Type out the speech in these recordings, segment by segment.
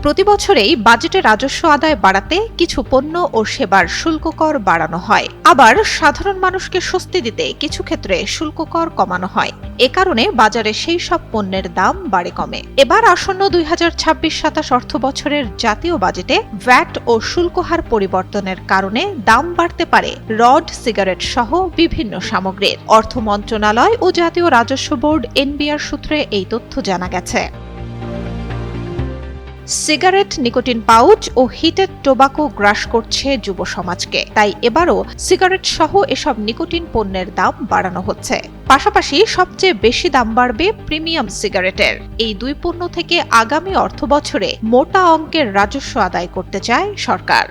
প্রতি বছরেই বাজেটে রাজস্ব আদায় বাড়াতে কিছু পণ্য ও সেবার শুল্ক কর বাড়ানো হয়, আবার সাধারণ মানুষকে স্বস্তি দিতে কিছু ক্ষেত্রে শুল্ক কর কমানো হয়। এ কারণে বাজারে সেই সব পণ্যের দাম বাড়ে কমে। এবার আসন্ন 2026-27 অর্থ বছরের জাতীয় বাজেটে ভ্যাট ও শুল্ক হার পরিবর্তনের কারণে দাম বাড়তে পারে রড, সিগারেট সহ বিভিন্ন সামগ্রীর। অর্থ মন্ত্রণালয় ও জাতীয় রাজস্ব বোর্ড এনবিআর সূত্রে এই তথ্য জানা গেছে। সিগারেট, নিকোটিন পাউচ ও হিটেড টোবাকো গ্রাস করছে যুব সমাজকে, তাই এবারও সিগারেট সহ এসব নিকোটিন পণ্যের দাম বাড়ানো হচ্ছে। পাশাপাশি সবচেয়ে বেশি দাম বাড়বে প্রিমিয়াম সিগারেটের। এই দুই পণ্য থেকে আগামী অর্থবছরে মোটা অঙ্কের রাজস্ব আদায় করতে চায় সরকার।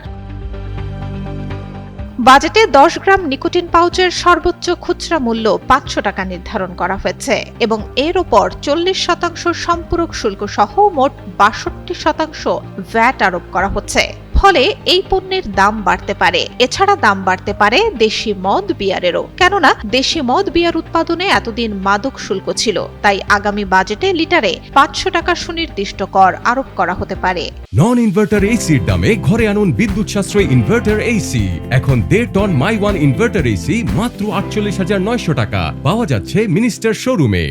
বাজেটে 10 গ্রাম নিকোটিন পাউচের সর্বোচ্চ খুচরা মূল্য 500 টাকা নির্ধারণ করা হয়েছে এবং এর ওপর 40% সম্পূরক শুল্ক সহ মোট 62% ভ্যাট আরোপ করা হচ্ছে। ফলে এই পণ্যের দাম বাড়তে পারে। এছাড়া দাম বাড়তে পারে দেশি মদ, বিয়ারেরও। কেননা দেশি মদ, বিয়ার উৎপাদনে এতদিন মাদক শুল্ক ছিল, তাই আগামী বাজেটে লিটারে 500 টাকা সুনির্দিষ্ট কর আরোপ করা হতে পারে। নন ইনভার্টার এসির দামে ঘরে আনুন বিদ্যুৎ সাশ্রয়ী ইনভার্টার এসি। এখন 1.5 ton my one inverter AC মাত্র 48,900 টাকা পাওয়া যাচ্ছে মিনিস্টার শোরুমে।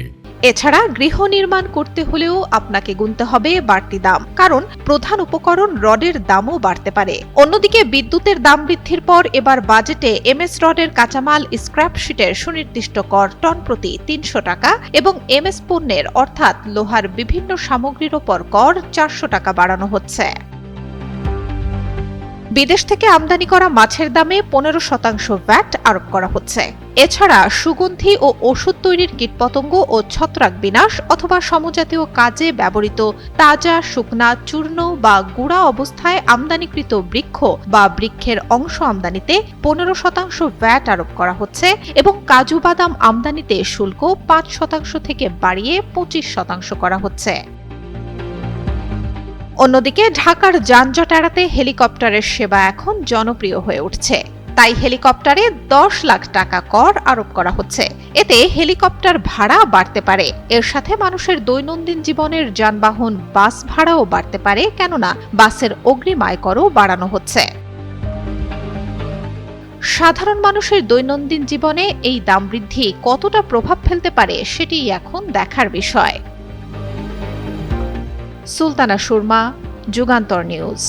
এছাড়া গৃহ নির্মাণ করতে হলেও আপনাকে গুনতে হবে বাড়তি দাম, কারণ প্রধান উপকরণ রডের দামও বাড়তে পারে। অন্যদিকে বিদ্যুতের দাম বৃদ্ধির পর এবার বাজেটে এমএস রডের কাঁচামাল স্ক্র্যাপ শিটের সুনির্দিষ্ট কর টন প্রতি 300 টাকা এবং এমএস পণ্যের অর্থাৎ লোহার বিভিন্ন সামগ্রীর ওপর কর 400 টাকা বাড়ানো হচ্ছে। বিদেশ থেকে আমদানি করা মাছের দামে 15% ভ্যাট আরোপ করা হচ্ছে। এছাড়া সুগন্ধি ও ওষুধ তৈরির কীটপতঙ্গ ও ছত্রাক বিনাশ অথবা সমজাতীয় কাজে ব্যবহৃত তাজা, শুকনা, চূর্ণ বা গুঁড়া অবস্থায় আমদানিকৃত বৃক্ষ বা বৃক্ষের অংশ আমদানিতে 15% ভ্যাট আরোপ করা হচ্ছে এবং কাজু বাদাম আমদানিতে শুল্ক 5% থেকে বাড়িয়ে 25% করা হচ্ছে। অন্যদিকে ঢাকার যানজট এড়াতে হেলিকপ্টারের সেবা এখন জনপ্রিয় হয়ে উঠছে, তাই হেলিকপ্টারে 10 লাখ টাকা কর আরোপ করা হচ্ছে। এতে হেলিকপ্টার ভাড়া বাড়তে পারে। এর সাথে মানুষের দৈনন্দিন জীবনের যানবাহন বাস ভাড়াও বাড়তে পারে, কেননা বাসের অগ্রিম আয়করও বাড়ানো হচ্ছে। সাধারণ মানুষের দৈনন্দিন জীবনে এই দাম বৃদ্ধি কতটা প্রভাব ফেলতে পারে সেটি এখন দেখার বিষয়। সুলতানা সুরমা, যুগান্তর নিউজ।